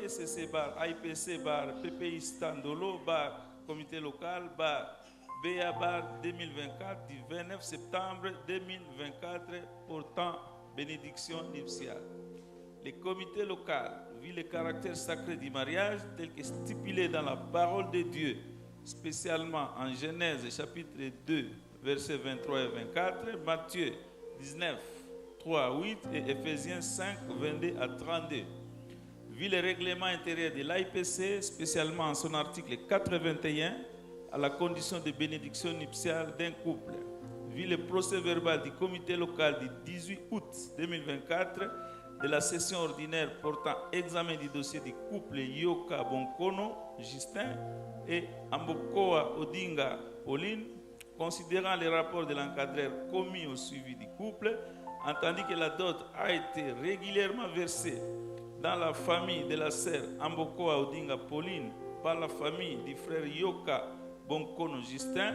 ECC bar IPC bar PPI Standolo bar comité local bar BA bar 2024 du 29 septembre 2024 portant bénédiction nuptiale. Le comité local vit le caractère sacré du mariage tel que stipulé dans la parole de Dieu, spécialement en Genèse chapitre 2 versets 23 et 24, Matthieu 19 3 à 8 et Ephésiens 5 22 à 32. Vu le règlement intérieur de l'IPC, spécialement en son article 81, à la condition de bénédiction nuptiale d'un couple. Vu le procès verbal du comité local du 18 août 2024 de la session ordinaire portant examen du dossier du couple Yoka Bonkono, Justin, et Ambokoa Odinga Pauline, considérant les rapports de l'encadreur commis au suivi du couple, entendu que la dot a été régulièrement versée dans la famille de la sœur Ambokoa Odinga Pauline par la famille du frère Yoka Bonkono Justin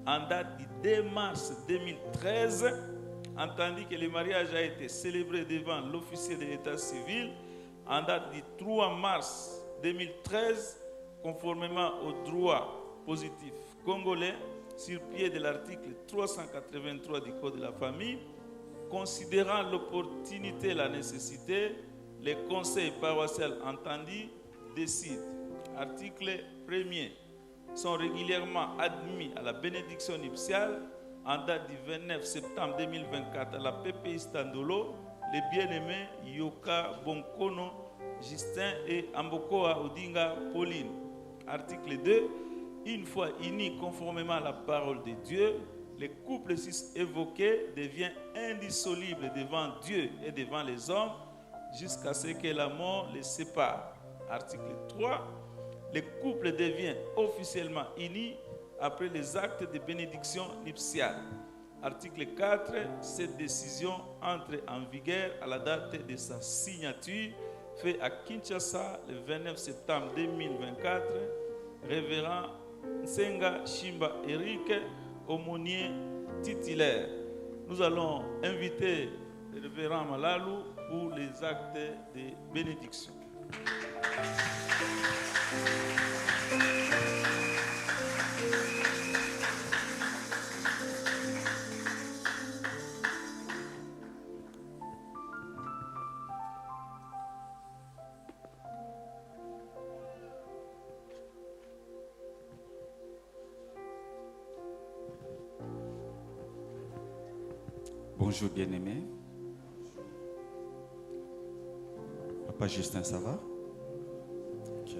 en date du 2 mars 2013, entendu que le mariage a été célébré devant l'officier de l'état civil en date du 3 mars 2013, conformément au droit positif congolais, sur pied de l'article 383 du Code de la famille, considérant l'opportunité et la nécessité, les conseils paroissiaux entendus décident, article 1er, sont régulièrement admis à la bénédiction nuptiale en date du 29 septembre 2024 à la PPI Standolo, les bien-aimés Yoka Bonkono Justin et Ambokoa Odinga Pauline. Article 2, une fois unis conformément à la parole de Dieu, le couple cis évoqué devient indissoluble devant Dieu et devant les hommes jusqu'à ce que la mort les sépare. Article 3, le couple devient officiellement uni après les actes de bénédiction nuptiale. Article 4, cette décision entre en vigueur à la date de sa signature, fait à Kinshasa le 29 septembre 2024, révérend Nsenga Shimba Eric, aumônier titulaire. Nous allons inviter le révérend Malalou pour les actes de bénédiction. Bonjour bien-aimé. Papa Justin, ça va? Ok.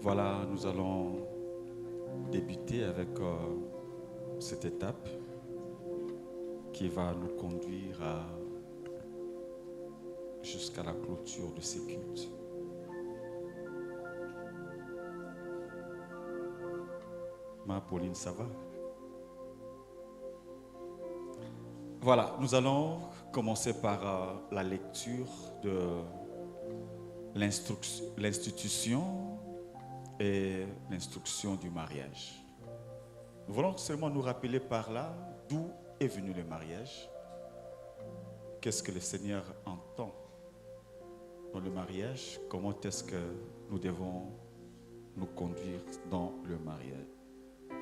Voilà, nous allons débuter avec cette étape qui va nous conduire jusqu'à la clôture de ces cultes. Ma Pauline, ça va? Voilà, nous allons commencer par la lecture de l'institution et l'instruction du mariage. Nous voulons seulement nous rappeler par là d'où est venu le mariage, qu'est-ce que le Seigneur entend dans le mariage, comment est-ce que nous devons nous conduire dans le mariage.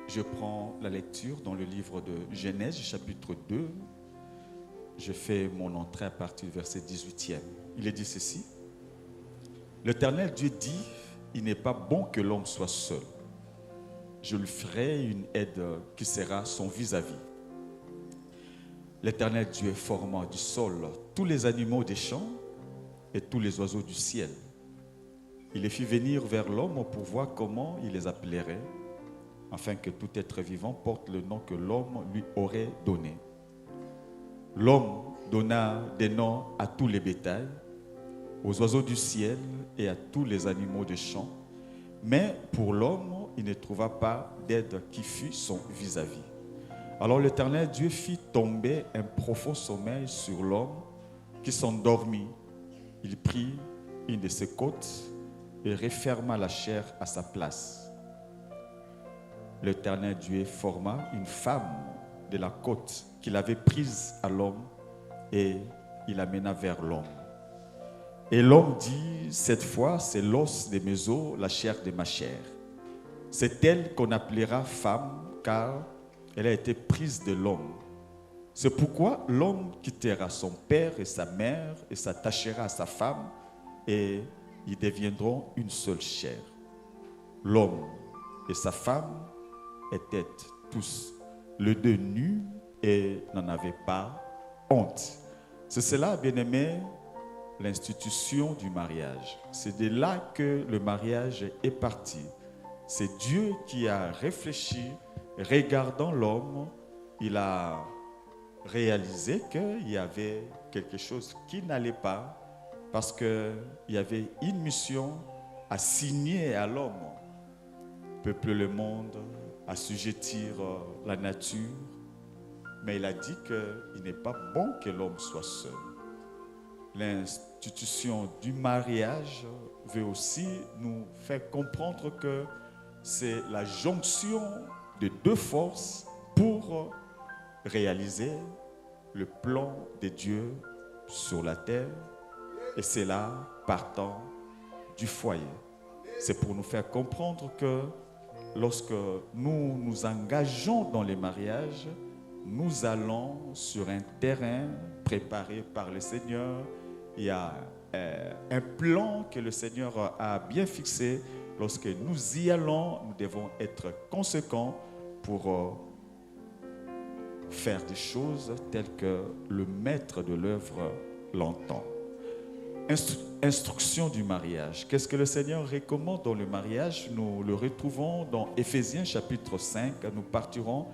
Je prends la lecture dans le livre de Genèse, chapitre 2. Je fais mon entrée à partir du verset 18e. Il est dit ceci. L'Éternel Dieu dit, il n'est pas bon que l'homme soit seul. Je lui ferai une aide qui sera son vis-à-vis. L'Éternel Dieu forma du sol tous les animaux des champs et tous les oiseaux du ciel. Il les fit venir vers l'homme pour voir comment il les appellerait, afin que tout être vivant porte le nom que l'homme lui aurait donné. L'homme donna des noms à tous les bétails, aux oiseaux du ciel et à tous les animaux des champs. Mais pour l'homme, il ne trouva pas d'aide qui fût son vis-à-vis. Alors l'Éternel Dieu fit tomber un profond sommeil sur l'homme qui s'endormit. Il prit une de ses côtes et referma la chair à sa place. L'Éternel Dieu forma une femme de la côte qu'il avait prise à l'homme et il l'amena vers l'homme. Et l'homme dit, cette fois, c'est l'os de mes os, la chair de ma chair. C'est elle qu'on appellera femme, car elle a été prise de l'homme. C'est pourquoi l'homme quittera son père et sa mère et s'attachera à sa femme, et ils deviendront une seule chair. L'homme et sa femme étaient tous les deux nus et n'en avaient pas honte. C'est cela, bien-aimé, l'institution du mariage. C'est de là que le mariage est parti. C'est Dieu qui a réfléchi, regardant l'homme, il a réalisé qu'il y avait quelque chose qui n'allait pas, parce qu'il y avait une mission assignée à l'homme. Peupler le monde, assujettir la nature. Mais il a dit qu'il n'est pas bon que l'homme soit seul. L'institution du mariage veut aussi nous faire comprendre que c'est la jonction de deux forces pour réaliser le plan de Dieu sur la terre. Et c'est là partant du foyer. C'est pour nous faire comprendre que lorsque nous nous engageons dans les mariages, nous allons sur un terrain préparé par le Seigneur. Il y a un plan que le Seigneur a bien fixé. Lorsque nous y allons, nous devons être conséquents pour faire des choses telles que le maître de l'œuvre l'entend. Instruction du mariage. Qu'est-ce que le Seigneur recommande dans le mariage? Nous le retrouvons dans Éphésiens chapitre 5. Nous partirons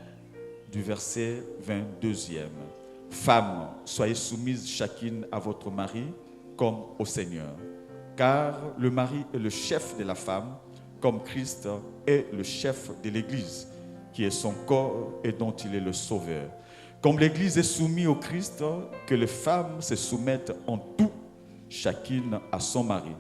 du verset 22e. Femmes, soyez soumises chacune à votre mari comme au Seigneur. Car le mari est le chef de la femme, comme Christ est le chef de l'Église, qui est son corps et dont il est le sauveur. Comme l'Église est soumise au Christ, que les femmes se soumettent en tout, chacune à son mari.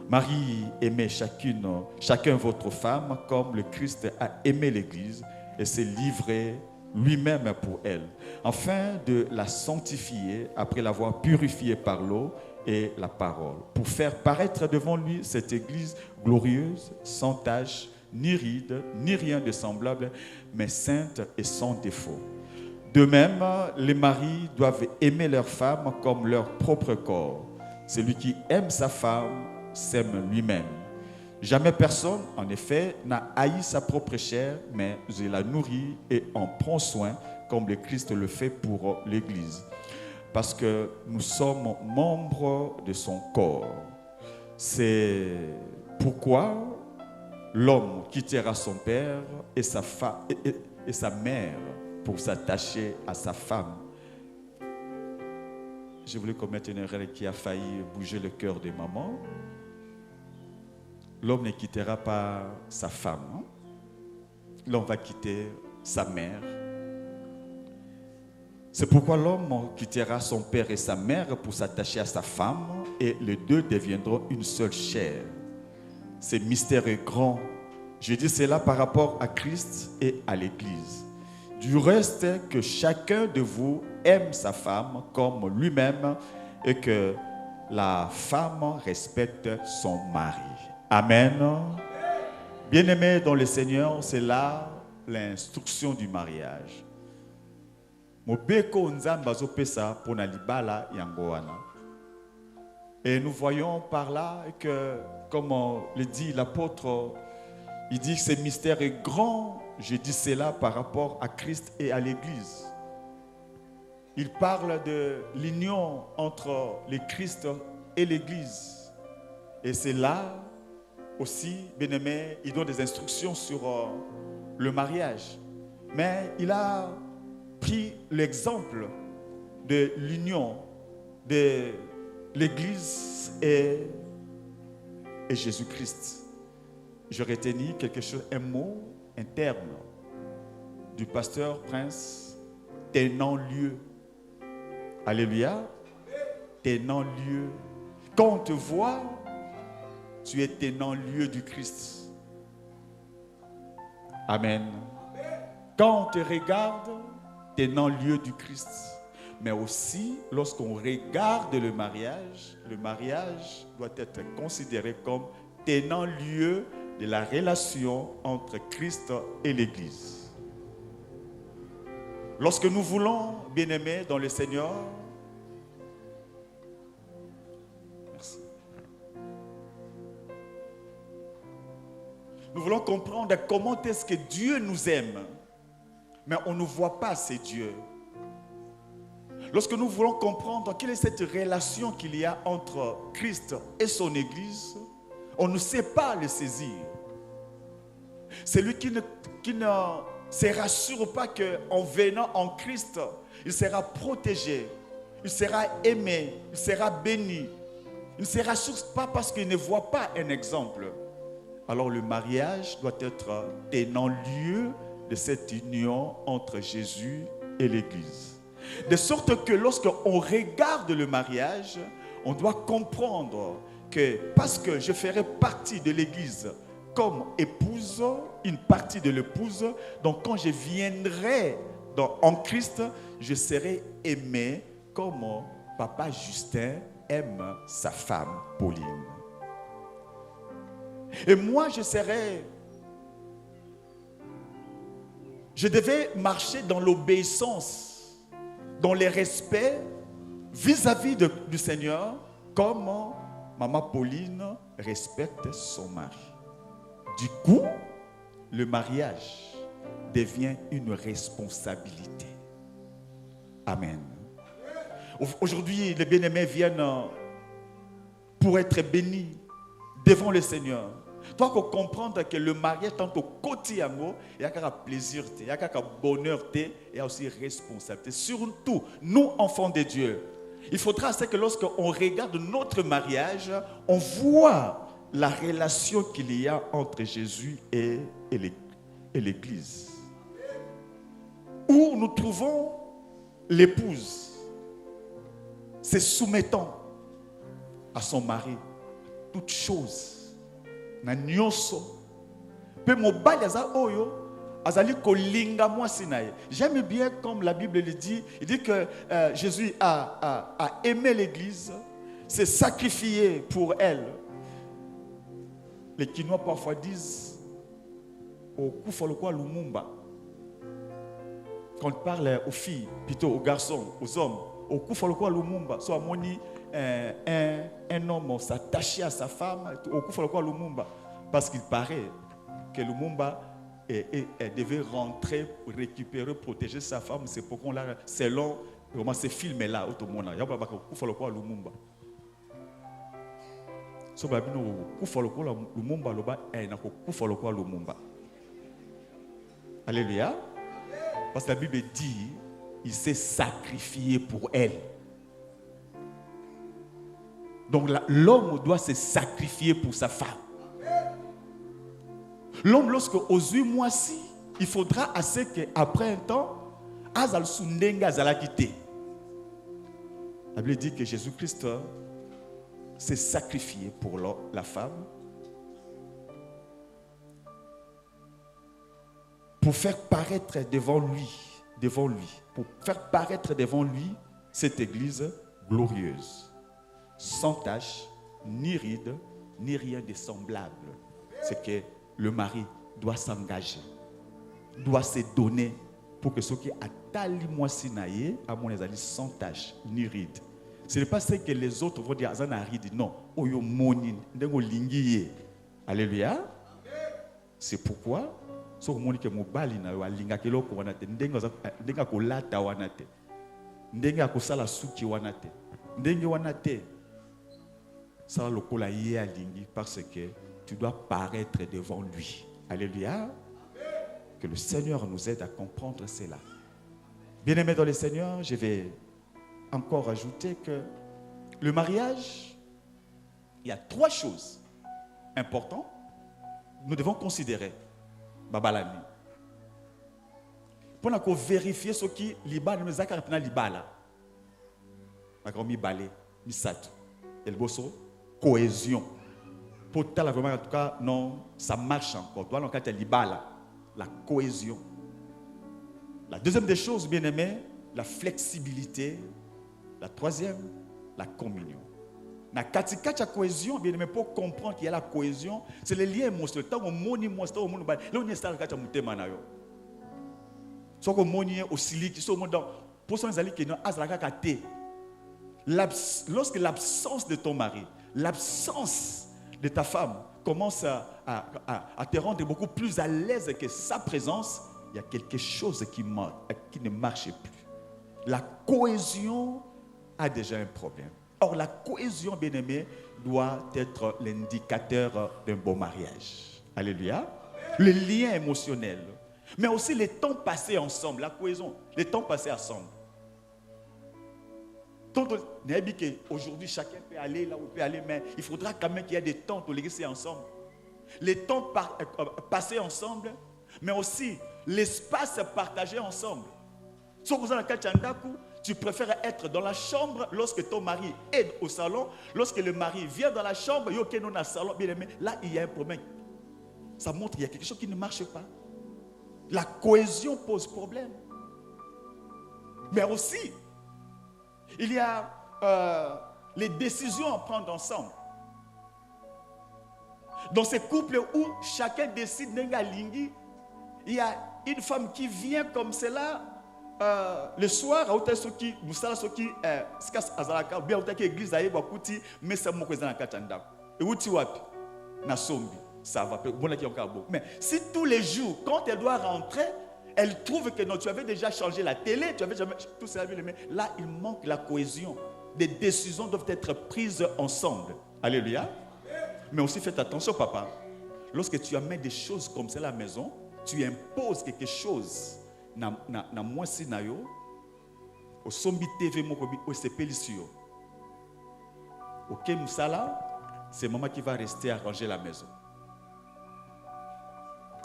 Marie, aimez chacun votre femme, comme le Christ a aimé l'Église et s'est livré lui-même pour elle, afin de la sanctifier après l'avoir purifiée par l'eau et la parole, pour faire paraître devant lui cette Église glorieuse, sans tache, ni ride, ni rien de semblable, mais sainte et sans défaut. De même, les maris doivent aimer leur femme comme leur propre corps. Celui qui aime sa femme s'aime lui-même. Jamais personne, en effet, n'a haï sa propre chair, mais il la nourrit et en prend soin, comme le Christ le fait pour l'Église. Parce que nous sommes membres de son corps. C'est pourquoi l'homme quittera son père et sa mère pour s'attacher à sa femme. Je voulais commettre une erreur qui a failli bouger le cœur des mamans. L'homme ne quittera pas sa femme. Hein? L'homme va quitter sa mère. C'est pourquoi l'homme quittera son père et sa mère pour s'attacher à sa femme, et les deux deviendront une seule chair. Ce mystère est grand. Je dis cela par rapport à Christ et à l'Église. Du reste, que chacun de vous aime sa femme comme lui-même, et que la femme respecte son mari. Amen. Bien-aimés dans le Seigneur, c'est là l'instruction du mariage. Et nous voyons par là que, comme le dit l'apôtre, il dit que ce mystère est grand. Je dis cela par rapport à Christ et à l'Église. Il parle de l'union entre le Christ et l'Église. Et c'est là aussi, bien-aimé, il donne des instructions sur le mariage. Mais il a pris l'exemple de l'union de l'Église et Jésus-Christ. Je retenais quelque chose, un mot interne du pasteur Prince, tenant lieu. Alléluia. Tenant lieu. Quand on te voit, tu es tenant lieu du Christ. Amen. Quand on te regarde, tenant lieu du Christ. Mais aussi, lorsqu'on regarde le mariage doit être considéré comme tenant lieu de la relation entre Christ et l'Église. Lorsque nous voulons, bien-aimés dans le Seigneur, merci. Nous voulons comprendre comment est-ce que Dieu nous aime, mais on ne voit pas ces dieux. Lorsque nous voulons comprendre quelle est cette relation qu'il y a entre Christ et son Église, on ne sait pas le saisir. Celui qui ne se rassure pas qu'en venant en Christ, il sera protégé, il sera aimé, il sera béni. Il ne se rassure pas parce qu'il ne voit pas un exemple. Alors le mariage doit être tenant lieu de cette union entre Jésus et l'Église. De sorte que lorsqu'on regarde le mariage, on doit comprendre que parce que je ferai partie de l'Église comme épouse, une partie de l'épouse, donc quand je viendrai en Christ, je serai aimé comme Papa Justin aime sa femme Pauline. Et moi, je devais marcher dans l'obéissance, dans le respect vis-à-vis du Seigneur, comme Maman Pauline respecte son mari. Du coup, le mariage devient une responsabilité. Amen. Aujourd'hui, les bien-aimés viennent pour être bénis devant le Seigneur. Toi, il faut comprendre que le mariage, tant au quotidien, il y a un plaisir, il y a un bonheur, il y a aussi responsabilité. Surtout, nous, enfants de Dieu, il faudra que lorsqu'on regarde notre mariage, on voit la relation qu'il y a entre Jésus et l'Église. Où nous trouvons l'épouse se soumettant à son mari, toutes choses. Na nyonso pe mobali aza oyo azali kolinga mwasi na ye. J'aime bien comme la Bible le dit, il dit que Jésus a aimé l'Église, s'est sacrifié pour elle. Les Quinois parfois disent au Koufolokwa Lumumba, quand on parle aux filles, plutôt aux garçons, aux hommes, au Koufolokwa Lumumba, soit moni un homme s'attachait à sa femme au Koufolokwa Lumumba, parce qu'il paraît que Lumumba devait rentrer, récupérer, protéger sa femme. C'est pourquoi là, selon comment ces films-là, tout le monde, il y a pas Koufolokwa Lumumba. So ba bino Koufolokwa Lumumba loba na Koufolokwa Lumumba. Alléluia. Parce que la Bible dit, il s'est sacrifié pour elle. Donc l'homme doit se sacrifier pour sa femme. L'homme, lorsque aux 8 mois-ci, il faudra assez qu'après un temps, Azal Sundenga Azala quitté. La Bible dit que Jésus-Christ s'est sacrifié pour la femme, pour faire paraître devant lui, pour faire paraître devant lui cette église glorieuse, sans tache, ni ride, ni rien de semblable. C'est que le mari doit s'engager, doit se donner pour que ceux qui attali moi sinaye à mon ezali sans tache, ni ride. Ce n'est pas ce que les autres vont dire azana ride, non. Oyo monin, ndengo lingiye. Alléluia. C'est pourquoi so moni ke mobali na wa linga keloko wanate ndenga ko lata wanate. Ndenga ko sala suki wanate. Ndenge wanate. Ça lokola ye alingi parce que tu dois paraître devant lui. Alléluia. Que le Seigneur nous aide à comprendre cela. Bien-aimés dans le Seigneur, je vais encore ajouter que le mariage, il y a 3 choses importantes. Nous devons considérer. Babalani. Pour vérifier ce qui liba ne zakar pena libala. D'accord, mi balé, mi sat. El bosso cohésion. Pour la vraiment en tout cas non, ça marche encore. Toi, quand il libala, la cohésion. La deuxième des choses, bien aimé, la flexibilité. La troisième, la communion. Na katikati ya cohésion, bien aimé, pour comprendre qu'il y a la cohésion, c'est le lien émotionnel. Tant qu'on moni moi, tant qu'on moni ba, là on est dans katikati ya mutema na yo. So qu'on moni aussi li, so mon dans pour son zali que non azalaka kate. Lorsque l'absence de ton mari, l'absence de ta femme commence à te rendre beaucoup plus à l'aise que sa présence, il y a quelque chose qui ne marche plus. La cohésion a déjà un problème. Or, la cohésion, bien-aimé, doit être l'indicateur d'un bon mariage. Alléluia. Le lien émotionnel. Mais aussi les temps passés ensemble, la cohésion, les temps passés ensemble. Aujourd'hui, chacun peut aller là où il peut aller, mais il faudra quand même qu'il y ait des temps pour les laisser ensemble. Les temps passés ensemble, mais aussi l'espace partagé ensemble. Tu préfères être dans la chambre lorsque ton mari est au salon. Lorsque le mari vient dans la chambre, là, il y a un problème. Ça montre qu'il y a quelque chose qui ne marche pas. La cohésion pose problème. Mais aussi, il y a les décisions à prendre ensemble. Dans ces couples où chacun décide d'un galingi, il y a une femme qui vient comme cela le soir, à hôtel soki, musala soki, skas azalaka, bien hôtel qui église aïe bakuti, mais ça m'a causé dans katanda. Et où tu wapi, na sombi, ça va. Bon là qui encore beau. Mais si tous les jours, quand elle doit rentrer, elle trouve que non, tu avais déjà changé la télé, tu avais jamais tout ça, mais là il manque la cohésion. Des décisions doivent être prises ensemble. Alléluia. Mais aussi faites attention, papa. Lorsque tu amènes des choses comme ça à la maison, tu imposes quelque chose. Na moi si na yo au sombi TV moko bi o sepelisio. OK musala, c'est maman qui va rester à ranger la maison.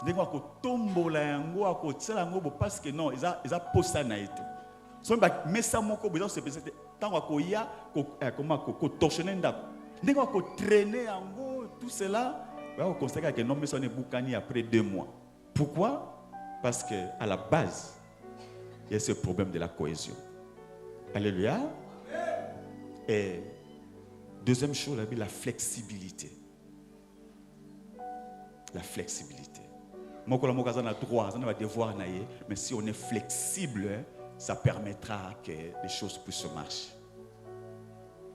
Ndeko ko tombola yango ko tsela ngo parce que non, ils a posa na été. So ba mesa moko bezo se pesete tango ko ya ko comment ko torcher ndako. Ndeko ko traîner yango tout cela, on constate que non mais son bukani après 2 mois. Pourquoi? Parce qu'à la base, il y a ce problème de la cohésion. Alléluia. Et deuxième chose, la flexibilité. La flexibilité. Moi, quand on a droit, on a devoir, mais si on est flexible, ça permettra que les choses puissent marcher.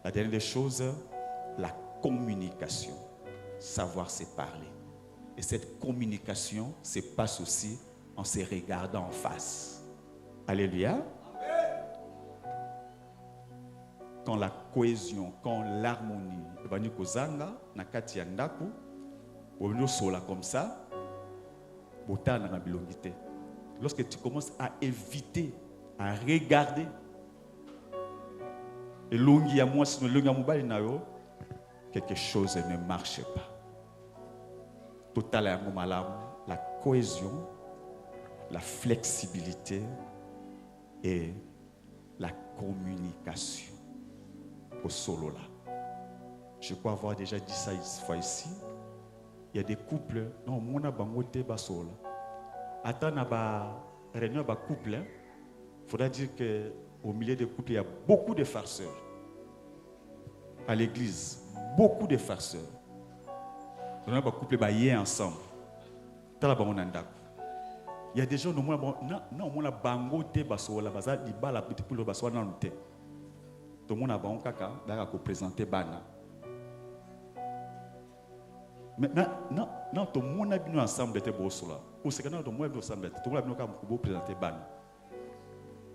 La dernière chose, la communication. Savoir se parler. Et cette communication se passe aussi en se regardant en face. Alléluia. Quand la cohésion, quand l'harmonie va nous kozanga na kati ya ndaku, on sola comme ça, botana na bilongité. Lorsque tu commences à éviter, à regarder, et longi ya moi sinon longi ya mobali na yo, quelque chose ne marche pas. Total ya malamu, la cohésion, la flexibilité et la communication au solo là. Je crois avoir déjà dit ça une fois ici. Il y a des couples, non, mon abangote basola. Attends, na ba réunion ba couple, faudra dire que au milieu des couples il y a beaucoup de farceurs. À l'église, beaucoup de farceurs. On a ba couple ba yé ensemble. Tala ba monanda. Il y a des gens, non, on a bangote basola, baza di bala petit pour le basola non te. Tout le monde a bon kaka, d'ailleurs qu'on présenter bana. Mais non, tout le monde a bien ensemble d'être beau cela. Ou c'est que non, tout le monde a ensemble d'être. Tout le monde a bien présenter bana.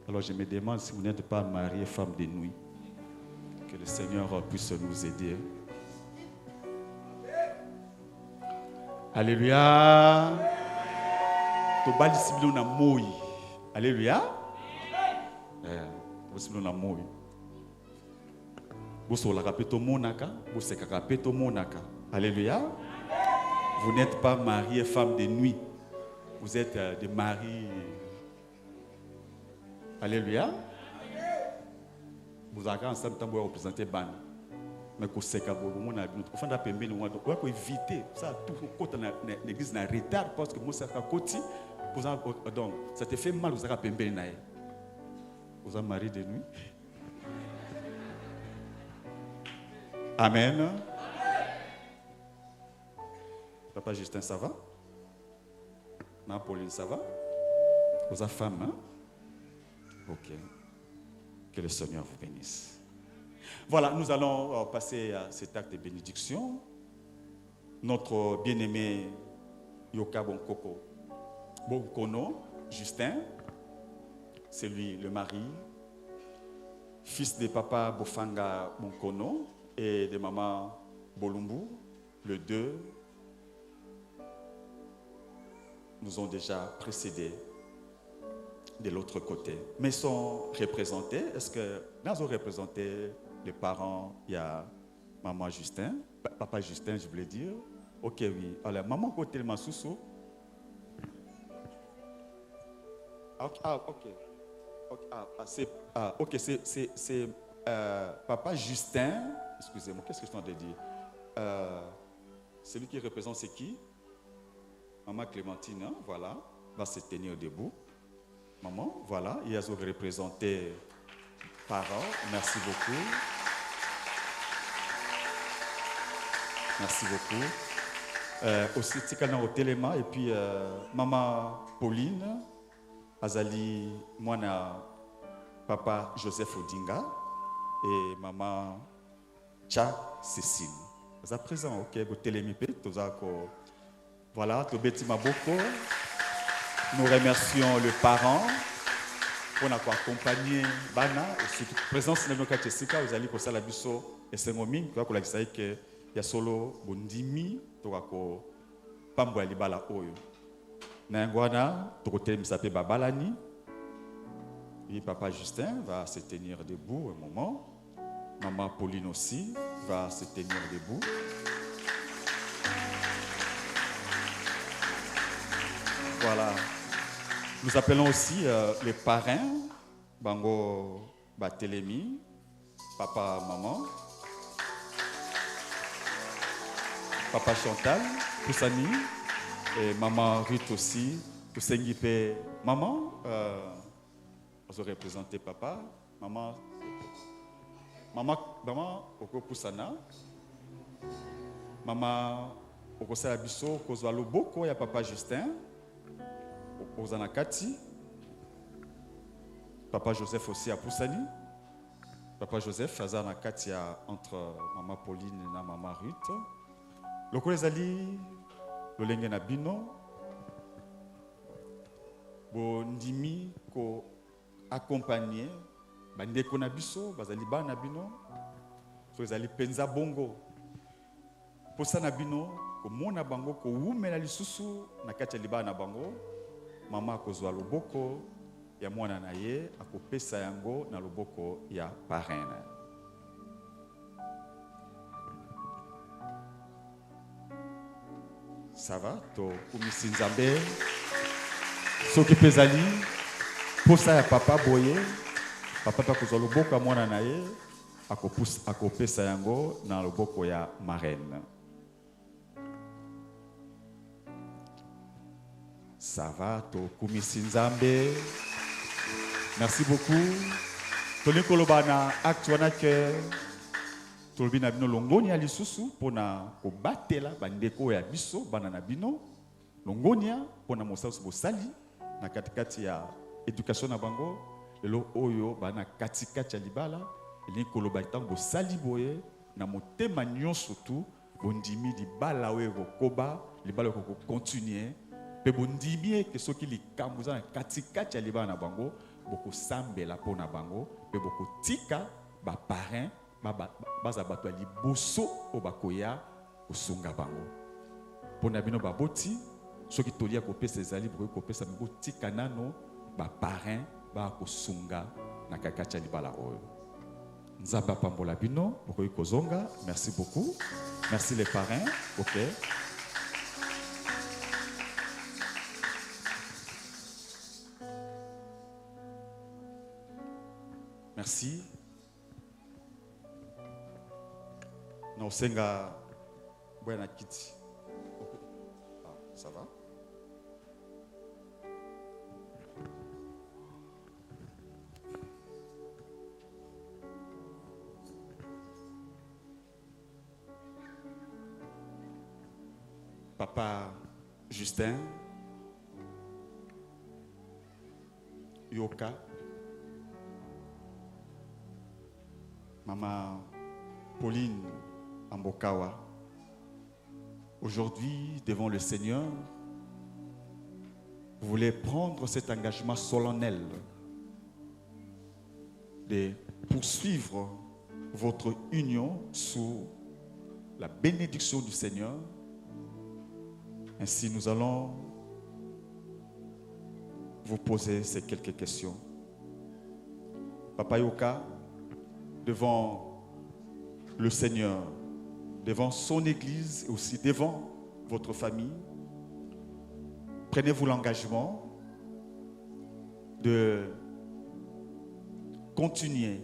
Alors je me demande si vous n'êtes pas marié, femme de nuit, que le Seigneur puisse nous aider. Alléluia. To bali sibilo na moi. Alléluia. Sibilo na moi. Bosola kapeto monaka, boseka kapeto monaka. Alléluia. Vous n'êtes pas marié, femme de nuit. Vous êtes des maris. Alléluia. Vous avez ensemble temps pour représenter ban. Mais que c'est que vous mon abi nous fanda pembe nous on doit éviter ça tout côté na l'église na retard parce que moi ça ka koti donc ça te fait mal vous avez pembe na. Vous êtes marié de nuit? Amen. Papa Justin, ça va? Maman Pauline, ça va? Vous êtes femme, hein? Ok. Que le Seigneur vous bénisse. Voilà, nous allons passer à cet acte de bénédiction. Notre bien-aimé Yoka Bonkono, Justin, c'est lui le mari, fils de papa Bofanga Bonkono et de maman Bolumbu, le deux, nous ont déjà précédés de l'autre côté. Mais ils sont représentés. Est-ce que nous avons représenté les parents? Il y a maman Justin, papa Justin, je voulais dire. Ok, oui. Alors, maman côté ma soussou. Ok, c'est papa Justin. Excusez-moi, qu'est-ce que je t'en ai dit? Celui qui représente, c'est qui? Maman Clémentine, hein, voilà, va se tenir debout. Maman, voilà, il y a représenté parents. Merci beaucoup. Merci beaucoup. Aussi, Tikana au Téléma, et puis maman Pauline, Azali, Moana, papa Joseph Odinga, et maman Tcha Cécile. Vous êtes présents, ok, au Télémipé, voilà, Tobeti Maboko. Nous remercions le parent pour nous accompagner. Bana, et présence de nos Jessica, vous allez pour ça la biso et c'est momin, quoi que la que il y a solo bondimi, to ko pambo libala oyo. Na ngwana, to côté m'sape babalani. Et papa Justin va se tenir debout un moment. Maman Pauline aussi va se tenir debout. Voilà. Nous appelons aussi les parrains, Bango Batelemi, papa, maman, papa Chantal, Poussani, et maman Ruth aussi, Poussengipe, maman, vous aurez présenté papa, maman, Oko Poussana, maman, Oko Salabiso, Kozwa Loboko, il y a papa Justin, Ozanakati, papa Joseph aussi à Poussani, papa Joseph Azanakati entre maman Pauline et maman Ruth. Le Kolezali, le Lenge Nabino, Bondimi ko accompagné, Bandeko Nabiso, Bazali Ba Nabino, Kolezali Penza Bongo, Posa Nabino, ko Mona Bango, ko Wumena Lisusu, Nakati Liba Nabango. Mama kozwa loboko ya mwana na ye akopesa yango na loboko ya parrain. Ça va to kumisi nzambe soki pezali posa ya papa boye papa kozwa loboko ya mwana na ye akopesa yango na loboko ya marraine. Ça va, Kumisi Nzambe. Merci beaucoup. Toli kolobana actuana que tolbi na bino longonia lisusu pona ko batela bandeko ya biso bana na bino longonia pona mosasu bosali na katikati ya éducation na bango lelo oyo bana katikati ya libala eli koloba tango bosali boye na motema nyonso tu bondimi libala oyo koba libala ko continuer. Pe bondimie que soki likambuza na katikati ya libana na bango boko sambela pona bango pe boko tika ba parrain baza bato ya liboso o bakoya kosunga bango pona bino baboti soki tolia kopesa ezali boko kopesa mbo tika nano ba parrain ba kosunga na kakati ya libala oyo. Nzamba pambola bino boko kozonga. Merci beaucoup. Merci les parrains. OK. Merci. Non, senga buena kiti. Ah, ça va? Papa Justin, Yoka, Maman Pauline Ambokawa, aujourd'hui, devant le Seigneur, vous voulez prendre cet engagement solennel de poursuivre votre union sous la bénédiction du Seigneur. Ainsi, nous allons vous poser ces quelques questions. Papa Yoka, devant le Seigneur, devant son Église et aussi devant votre famille, prenez-vous l'engagement de continuer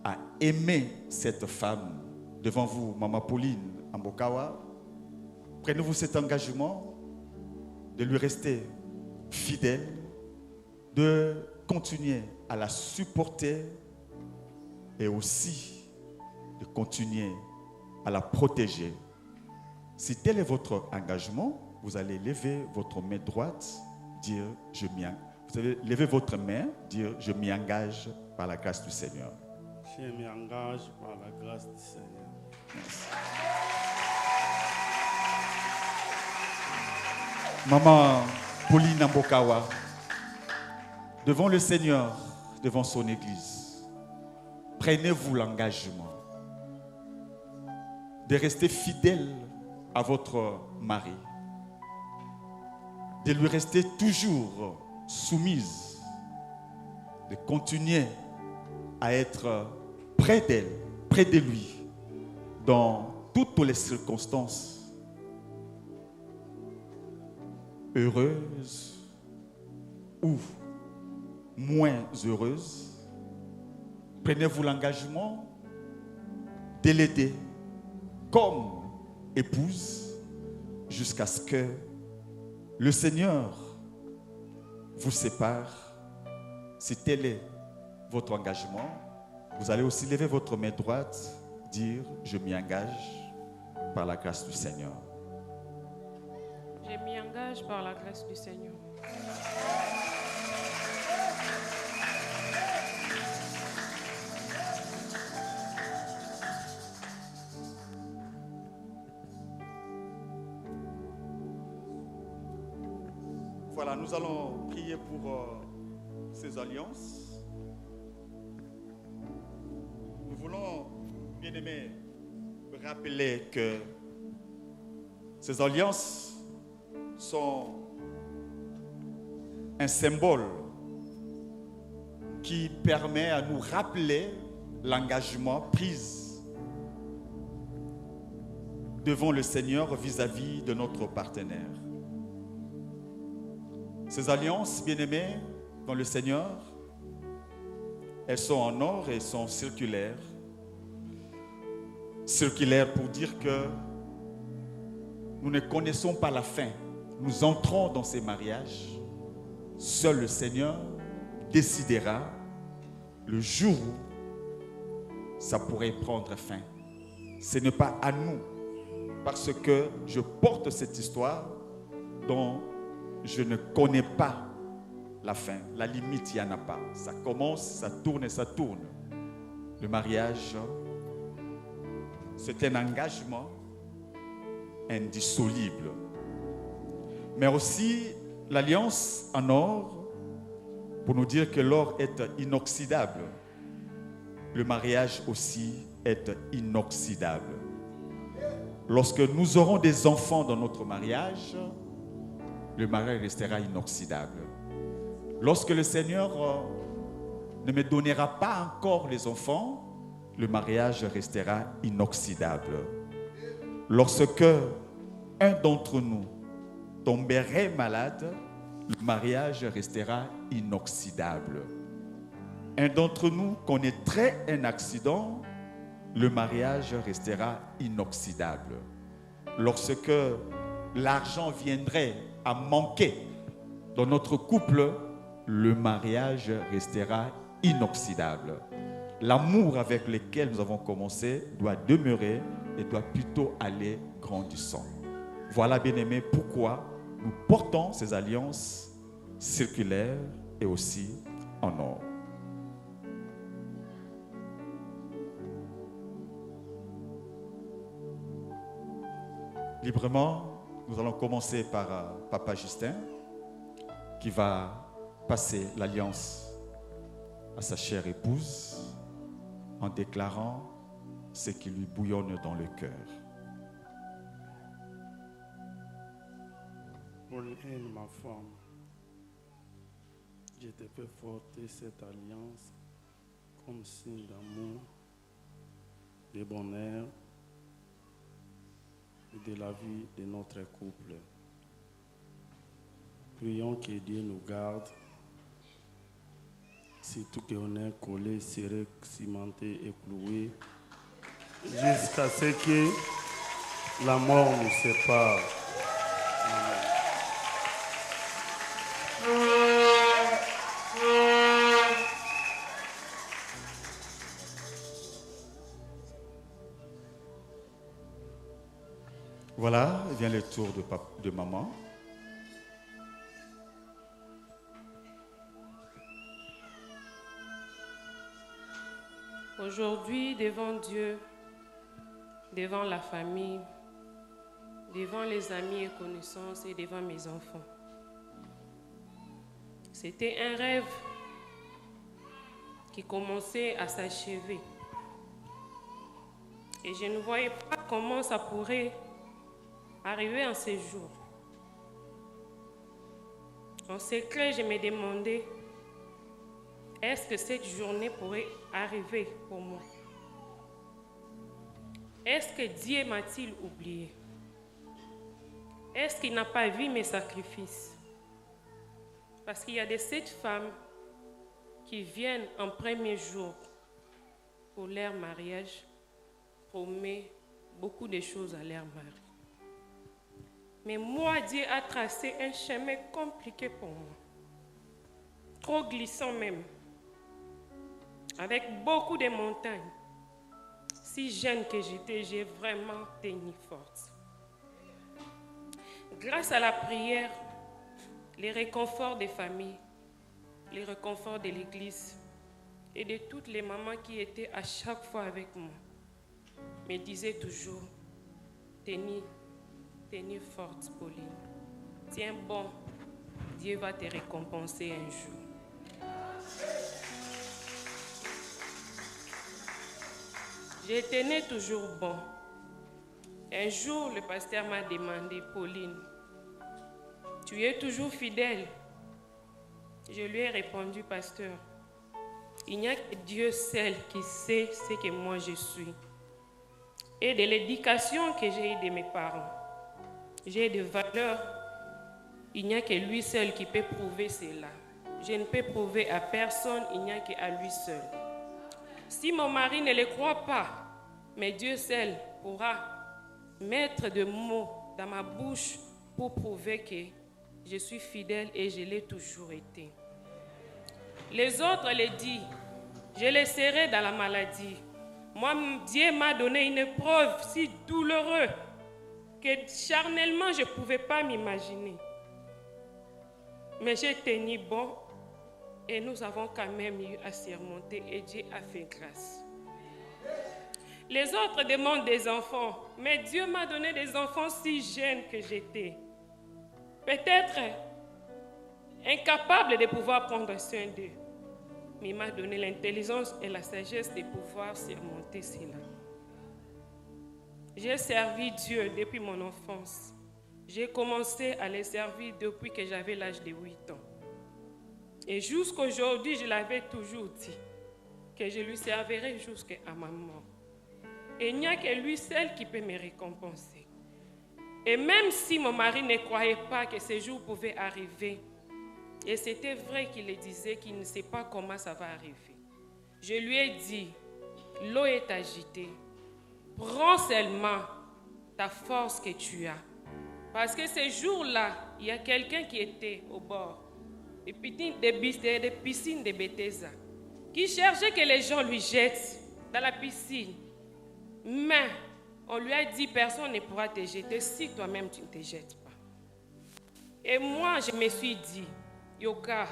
à aimer cette femme devant vous, Maman Pauline Ambokawa. Prenez-vous cet engagement de lui rester fidèle, de continuer à la supporter et aussi de continuer à la protéger. Si tel est votre engagement, vous allez lever votre main droite, dire je m'y engage. Vous allez lever votre main, dire je m'y engage par la grâce du Seigneur. Je m'y engage par la grâce du Seigneur. Merci. Maman Pauline Ambokawa, devant le Seigneur, devant son Église, prenez-vous l'engagement de rester fidèle à votre mari, de lui rester toujours soumise, de continuer à être près d'elle, près de lui, dans toutes les circonstances, heureuses ou moins heureuses. Prenez-vous l'engagement de l'aider comme épouse jusqu'à ce que le Seigneur vous sépare. Si tel est votre engagement, vous allez aussi lever votre main droite, dire je m'y engage par la grâce du Seigneur. Je m'y engage par la grâce du Seigneur. Voilà, nous allons prier pour ces alliances. Nous voulons, bien-aimés, rappeler que ces alliances sont un symbole qui permet à nous rappeler l'engagement pris devant le Seigneur vis-à-vis de notre partenaire. Ces alliances, bien-aimées, dans le Seigneur, elles sont en or et sont circulaires. Circulaires pour dire que nous ne connaissons pas la fin. Nous entrons dans ces mariages. Seul le Seigneur décidera le jour où ça pourrait prendre fin. Ce n'est pas à nous, parce que je porte cette histoire dont je ne connais pas la fin. La limite, il n'y en a pas. Ça commence, ça tourne et ça tourne. Le mariage, c'est un engagement indissoluble. Mais aussi l'alliance en or, pour nous dire que l'or est inoxydable. Le mariage aussi est inoxydable. Lorsque nous aurons des enfants dans notre mariage, le mariage restera inoxydable. Lorsque le Seigneur ne me donnera pas encore les enfants, le mariage restera inoxydable. Lorsque un d'entre nous tomberait malade, le mariage restera inoxydable. Un d'entre nous connaîtrait un accident, le mariage restera inoxydable. Lorsque l'argent viendrait à manquer dans notre couple, le mariage restera inoxydable. L'amour avec lequel nous avons commencé doit demeurer et doit plutôt aller grandissant. Voilà, bien-aimés, pourquoi nous portons ces alliances circulaires et aussi en or. Librement, nous allons commencer par Papa Justin, qui va passer l'alliance à sa chère épouse en déclarant ce qui lui bouillonne dans le cœur. Pauline, ma femme, je te fais porter cette alliance comme signe d'amour, de bonheur et de la vie de notre couple. Prions que Dieu nous garde, surtout qu'on est collé, serré, cimenté et cloué, jusqu'à ce que la mort nous sépare. Amen. Voilà, vient le tour de maman. Aujourd'hui, devant Dieu, devant la famille, devant les amis et connaissances et devant mes enfants. C'était un rêve qui commençait à s'achever. Et je ne voyais pas comment ça pourrait arriver en ces jours. En secret, je me demandais, est-ce que cette journée pourrait arriver pour moi? Est-ce que Dieu m'a-t-il oublié? Est-ce qu'il n'a pas vu mes sacrifices? Parce qu'il y a de ces femmes qui viennent en premier jour pour leur mariage, promet beaucoup de choses à leur mari. Mais moi, Dieu a tracé un chemin compliqué pour moi. Trop glissant même. Avec beaucoup de montagnes. Si jeune que j'étais, j'ai vraiment tenu forte. Grâce à la prière, les réconforts des familles, les réconforts de l'église et de toutes les mamans qui étaient à chaque fois avec moi, me disaient toujours, tenez forte, Pauline. Tiens bon, Dieu va te récompenser un jour. Je tenais toujours bon. Un jour, le pasteur m'a demandé, Pauline, tu es toujours fidèle? Je lui ai répondu, pasteur, il n'y a que Dieu seul qui sait ce que moi je suis. Et de l'éducation que j'ai eue de mes parents. J'ai des valeurs. Il n'y a que lui seul qui peut prouver cela. Je ne peux prouver à personne, il n'y a qu'à lui seul. Si mon mari ne le croit pas, mais Dieu seul pourra mettre des mots dans ma bouche pour prouver que je suis fidèle et je l'ai toujours été. Les autres le disent, je les serai dans la maladie. Moi, Dieu m'a donné une épreuve si douloureuse que charnellement je ne pouvais pas m'imaginer. Mais j'ai tenu bon et nous avons quand même eu à surmonter et Dieu a fait grâce. Les autres demandent des enfants, mais Dieu m'a donné des enfants si jeunes que j'étais. Peut-être incapable de pouvoir prendre soin d'eux. Mais il m'a donné l'intelligence et la sagesse de pouvoir surmonter cela. J'ai servi Dieu depuis mon enfance. J'ai commencé à le servir depuis que j'avais l'âge de 8 ans. Et jusqu'à aujourd'hui, je l'avais toujours dit que je lui servirai jusqu'à ma mort. Et il n'y a que lui seul qui peut me récompenser. Et même si mon mari ne croyait pas que ce jour pouvait arriver, et c'était vrai qu'il le disait qu'il ne sait pas comment ça va arriver, je lui ai dit, l'eau est agitée, prends seulement ta force que tu as. Parce que ce jour-là, il y a quelqu'un qui était au bord des piscines de Bethesda, qui cherchait que les gens lui jettent dans la piscine. Mais On lui a dit, personne ne pourra te jeter si toi-même tu ne te jettes pas. Et moi, je me suis dit, Yoka,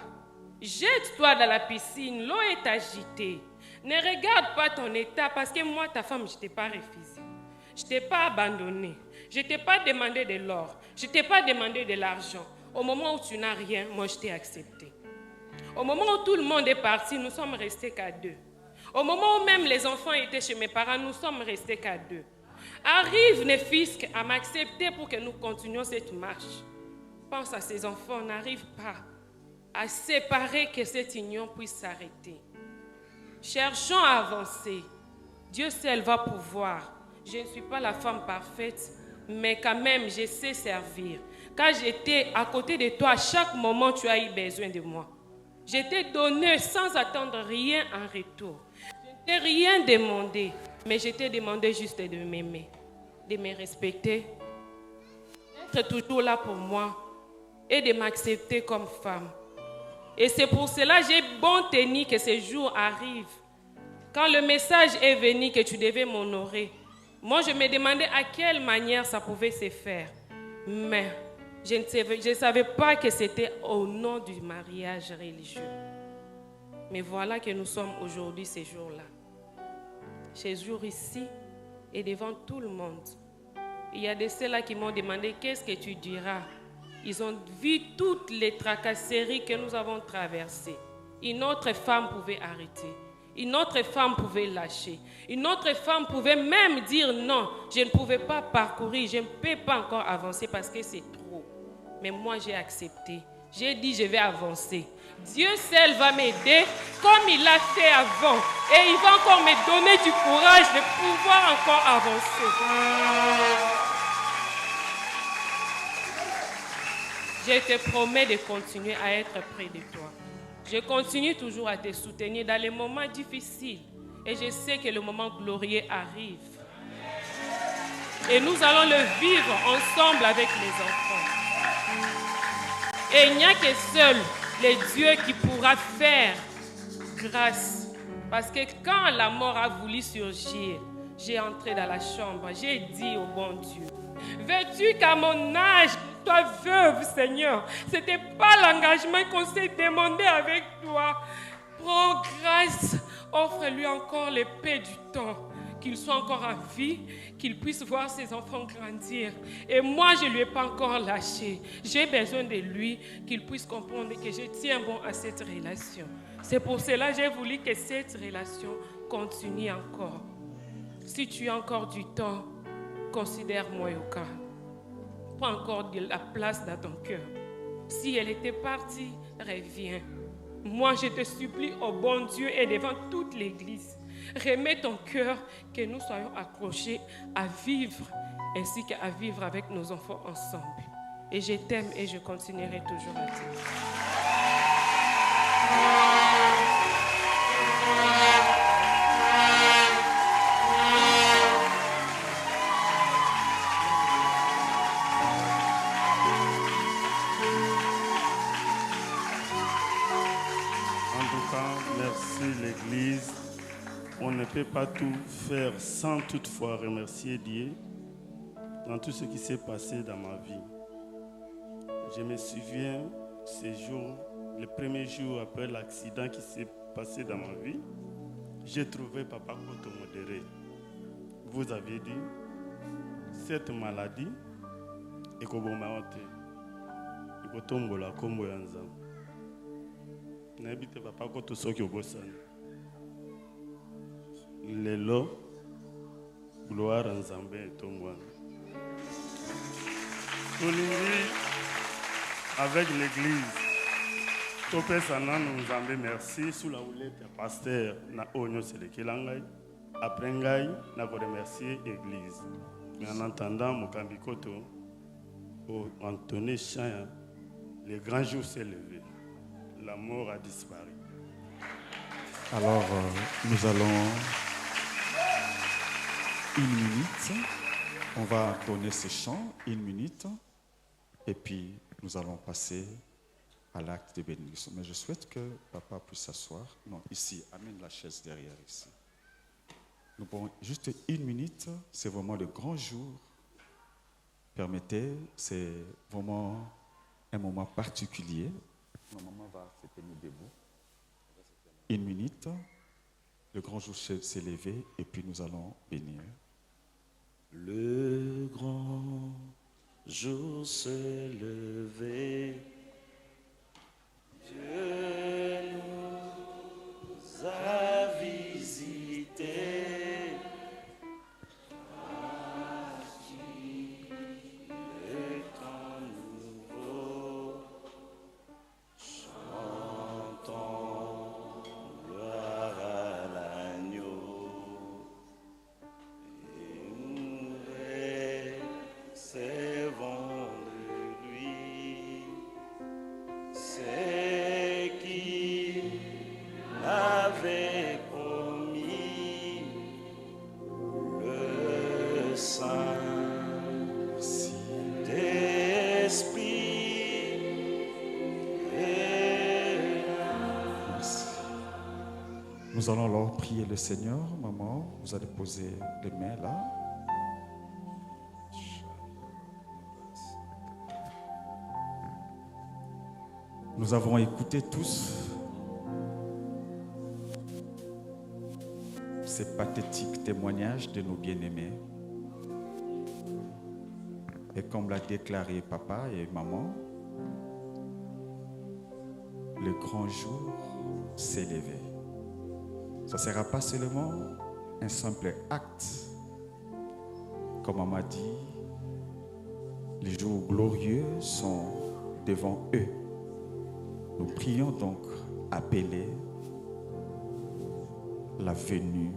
jette-toi dans la piscine, l'eau est agitée. Ne regarde pas ton état parce que moi, ta femme, je ne t'ai pas refusé. Je ne t'ai pas abandonné. Je ne t'ai pas demandé de l'or. Je ne t'ai pas demandé de l'argent. Au moment où tu n'as rien, moi, je t'ai accepté. Au moment où tout le monde est parti, nous sommes restés qu'à 2. Au moment où même les enfants étaient chez mes parents, nous sommes restés qu'à 2. Arrive Néfisque à m'accepter pour que nous continuions cette marche. Pense à ces enfants, n'arrive pas à séparer que cette union puisse s'arrêter. Cherchons à avancer. Dieu seul va pouvoir. Je ne suis pas la femme parfaite, mais quand même, je sais servir. Quand j'étais à côté de toi, à chaque moment, tu as eu besoin de moi. Je t'ai donné sans attendre rien en retour. Je ne t'ai rien demandé, mais je t'ai demandé juste de m'aimer, de me respecter, d'être toujours là pour moi et de m'accepter comme femme. Et c'est pour cela que j'ai bon tenu que ce jour arrive. Quand le message est venu que tu devais m'honorer, moi je me demandais à quelle manière ça pouvait se faire. Mais je ne savais pas que c'était au nom du mariage religieux. Mais voilà que nous sommes aujourd'hui ce jour-là. Ce jour ici et devant tout le monde. Il y a de ceux-là qui m'ont demandé qu'est-ce que tu diras. Ils ont vu toutes les tracasseries que nous avons traversées. Une autre femme pouvait arrêter. Une autre femme pouvait lâcher. Une autre femme pouvait même dire non, je ne pouvais pas parcourir, je ne peux pas encore avancer parce que c'est trop. Mais moi, j'ai accepté. J'ai dit, je vais avancer. Dieu seul va m'aider comme il l'a fait avant. Et il va encore me donner du courage de pouvoir encore avancer. Je te promets de continuer à être près de toi. Je continue toujours à te soutenir dans les moments difficiles. Et je sais que le moment glorieux arrive. Et nous allons le vivre ensemble avec les enfants. Et il n'y a que seul le Dieu qui pourra faire grâce. Parce que quand la mort a voulu surgir, j'ai entré dans la chambre. J'ai dit au bon Dieu, veux-tu qu'à mon âge, toi veuve, Seigneur, ce n'était pas l'engagement qu'on s'est demandé avec toi. Prends grâce, offre-lui encore les paix du temps, qu'il soit encore en vie, qu'il puisse voir ses enfants grandir. Et moi, je ne lui ai pas encore lâché. J'ai besoin de lui, qu'il puisse comprendre que je tiens bon à cette relation. C'est pour cela que j'ai voulu que cette relation continue encore. Si tu as encore du temps, considère-moi Yoka. Prends encore de la place dans ton cœur. Si elle était partie, reviens. Moi, je te supplie au bon Dieu et devant toute l'Église, remets ton cœur, que nous soyons accrochés à vivre ainsi qu'à vivre avec nos enfants ensemble. Et je t'aime et je continuerai toujours à t'aimer. Merci l'Église. On ne peut pas tout faire sans toutefois remercier Dieu dans tout ce qui s'est passé dans ma vie. Je me souviens ce jour, le premier jour après l'accident qui s'est passé dans ma vie, j'ai trouvé Papa Koto modéré. Vous avez dit, cette maladie est comme n'habite Papa Koto soki obosani. Lelo, gloire en Zambé et Tongwana. Avec l'église, Topé Sanan Zambé, merci. Sous la houlette du pasteur, na onyo selekelangai. Après ngai, na ko remercier l'église. Mais en entendant Mokambi Koto, Anthony Chaya, le grand jour s'est levé. La mort a disparu. Alors, nous allons une minute. On va donner ce chant, une minute. Et puis, nous allons passer à l'acte de bénédiction. Mais je souhaite que papa puisse s'asseoir. Non, ici, amène la chaise derrière ici. Nous pourrons juste 1 minute, c'est vraiment le grand jour. Permettez, c'est vraiment un moment particulier. Ma maman va se tenir debout. 1 minute, le grand jour s'est levé et puis nous allons bénir. Le grand jour s'est levé. Dieu nous a visités. Nous allons alors prier le Seigneur. Maman, vous allez poser les mains là. Nous avons écouté tous ces pathétiques témoignages de nos bien-aimés. Et comme l'a déclaré papa et maman, le grand jour s'est levé. Ça ne sera pas seulement un simple acte. Comme maman a dit, les jours glorieux sont devant eux. Nous prions donc appeler la venue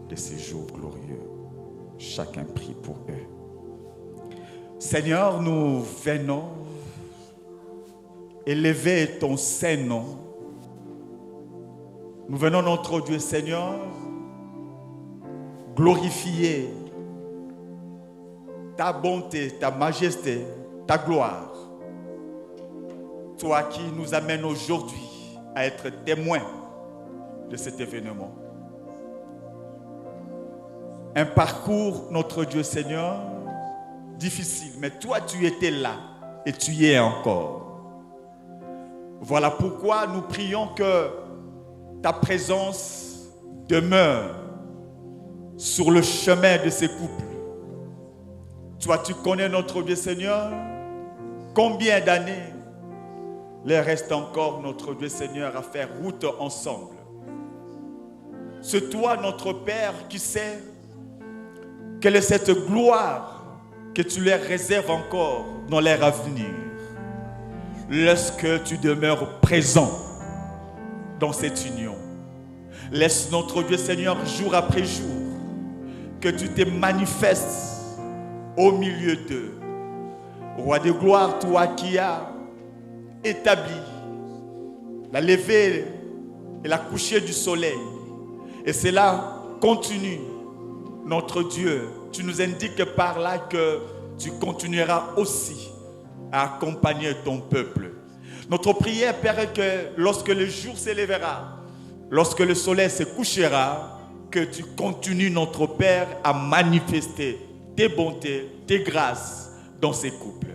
de ces jours glorieux. Chacun prie pour eux. Seigneur, nous venons élever ton Saint-Nom. Nous venons, notre Dieu Seigneur, glorifier ta bonté, ta majesté, ta gloire. Toi qui nous amènes aujourd'hui à être témoins de cet événement. Un parcours, notre Dieu Seigneur, difficile, mais toi tu étais là et tu y es encore. Voilà pourquoi nous prions que ta présence demeure sur le chemin de ces couples. Toi, tu connais notre Dieu Seigneur. Combien d'années il reste encore, notre Dieu Seigneur, à faire route ensemble. C'est toi, notre Père, qui sais quelle est cette gloire que tu leur réserves encore dans leur avenir. Lorsque tu demeures présent dans cette union. Laisse notre Dieu Seigneur jour après jour que tu te manifestes au milieu d'eux. Roi de gloire, toi qui as établi la levée et la couchée du soleil. Et cela continue, notre Dieu. Tu nous indiques par là que tu continueras aussi à accompagner ton peuple. Notre prière, Père, est que lorsque le jour s'élèvera, lorsque le soleil se couchera, que tu continues, notre Père, à manifester tes bontés, tes grâces dans ces couples.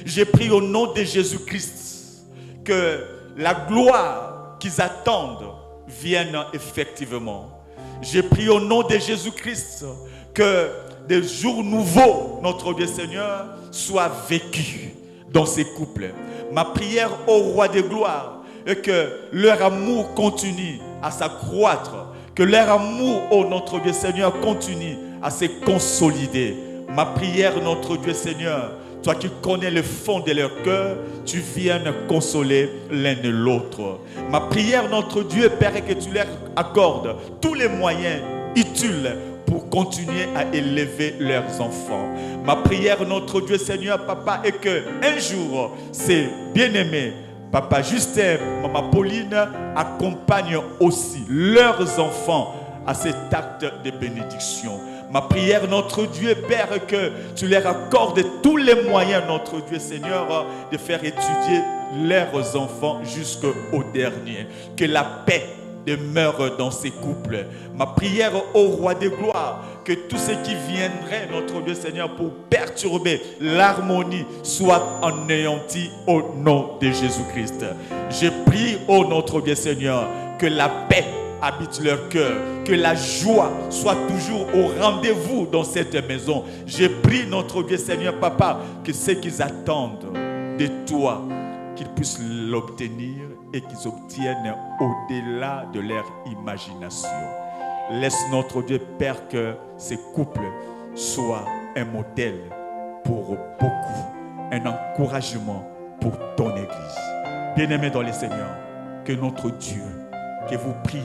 J'ai prié au nom de Jésus-Christ que la gloire qu'ils attendent vienne effectivement. J'ai prié au nom de Jésus-Christ que des jours nouveaux, notre Dieu Seigneur, soient vécus dans ces couples. Ma prière au roi de gloire est que leur amour continue à s'accroître, que leur amour, ô notre Dieu Seigneur, continue à se consolider. Ma prière, notre Dieu Seigneur, toi qui connais le fond de leur cœur, tu viennes consoler l'un et l'autre. Ma prière, notre Dieu, Père, est que tu leur accordes tous les moyens utiles pour continuer à élever leurs enfants. Ma prière, notre Dieu Seigneur, Papa, est que un jour, ces bien-aimés, Papa Justin, Maman Pauline, accompagnent aussi leurs enfants à cet acte de bénédiction. Ma prière, notre Dieu, Père, est que tu leur accordes tous les moyens, notre Dieu Seigneur, de faire étudier leurs enfants jusqu'au dernier. Que la paix demeure dans ces couples. Ma prière au roi des gloires, que tout ce qui viendrait, notre Dieu Seigneur, pour perturber l'harmonie soit anéanti au nom de Jésus-Christ. Je prie, ô notre Dieu Seigneur, que la paix habite leur cœur, que la joie soit toujours au rendez-vous dans cette maison. Je prie, notre Dieu Seigneur, Papa, que ce qu'ils attendent de toi, qu'ils puissent l'obtenir et qu'ils obtiennent au-delà de leur imagination. Laisse notre Dieu, Père, que ces couples soient un modèle pour beaucoup, un encouragement pour ton Église. Bien-aimés dans le Seigneur, que notre Dieu, que vous priez,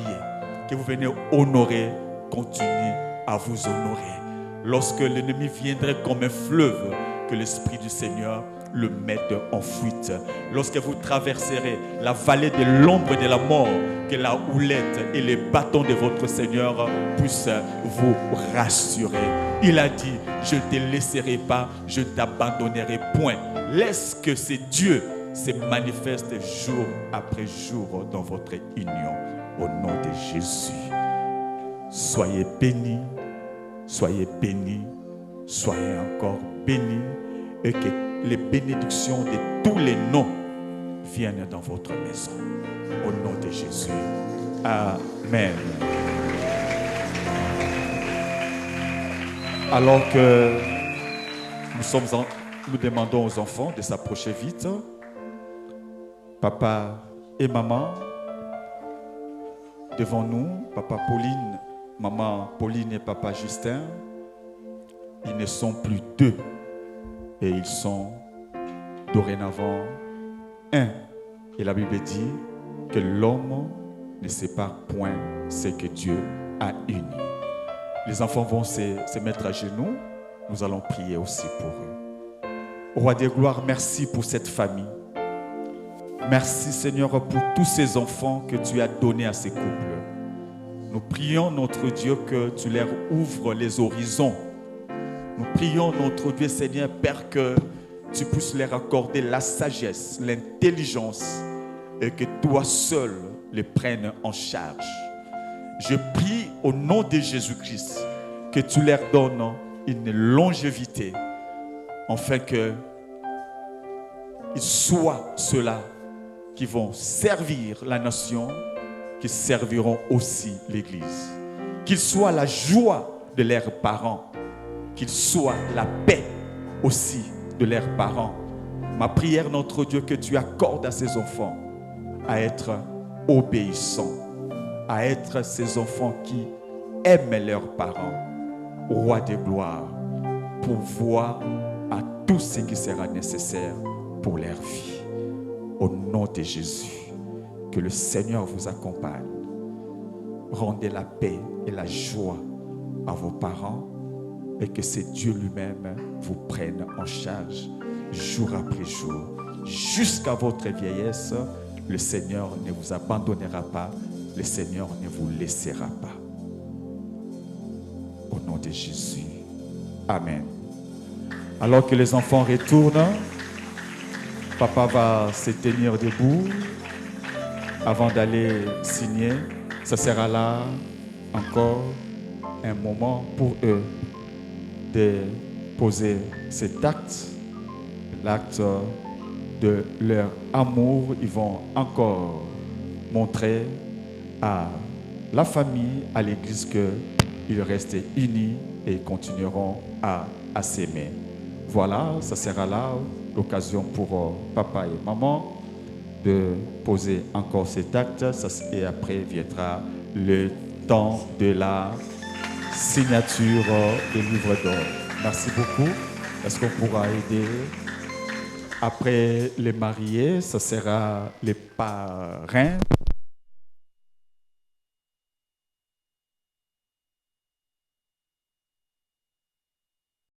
que vous venez honorer, continue à vous honorer. Lorsque l'ennemi viendrait comme un fleuve, que l'Esprit du Seigneur le mette en fuite. Lorsque vous traverserez la vallée de l'ombre de la mort, que la houlette et les bâtons de votre Seigneur puissent vous rassurer. Il a dit, je ne te laisserai pas, je ne t'abandonnerai point. Laisse que ces dieux se manifestent jour après jour dans votre union. Au nom de Jésus, soyez bénis, soyez bénis, soyez encore bénis, et que les bénédictions de tous les noms viennent dans votre maison. Au nom de Jésus. Amen. Alors que nous demandons aux enfants de s'approcher vite, papa et maman, devant nous, papa Pauline, maman Pauline et papa Justin, ils ne sont plus deux. Et ils sont dorénavant un. Et la Bible dit que l'homme ne sépare point ce que Dieu a uni. Les enfants vont se mettre à genoux. Nous allons prier aussi pour eux. Roi des gloires, merci pour cette famille. Merci Seigneur pour tous ces enfants que tu as donnés à ces couples. Nous prions notre Dieu que tu leur ouvres les horizons. Nous prions notre Dieu Seigneur Père que tu puisses leur accorder la sagesse, l'intelligence et que toi seul les prennes en charge. Je prie au nom de Jésus-Christ que tu leur donnes une longévité afin qu'ils soient ceux-là qui vont servir la nation, qui serviront aussi l'Église. Qu'ils soient la joie de leurs parents, qu'ils soient la paix aussi de leurs parents. Ma prière, notre Dieu, que tu accordes à ces enfants à être obéissants, à être ces enfants qui aiment leurs parents, roi des gloires, pour voir à tout ce qui sera nécessaire pour leur vie. Au nom de Jésus, que le Seigneur vous accompagne. Rendez la paix et la joie à vos parents et que c'est Dieu lui-même vous prenne en charge jour après jour. Jusqu'à votre vieillesse, le Seigneur ne vous abandonnera pas, le Seigneur ne vous laissera pas. Au nom de Jésus. Amen. Alors que les enfants retournent, papa va se tenir debout avant d'aller signer. Ce sera là encore un moment pour eux de poser cet acte, l'acte de leur amour. Ils vont encore montrer à la famille, à l'Église qu'ils restent unis et continueront à s'aimer. Voilà, ça sera là l'occasion pour papa et maman de poser encore cet acte et après viendra le temps de la signature des livres d'or. Merci beaucoup. Est-ce qu'on pourra aider? Après les mariés, ce sera les parrains.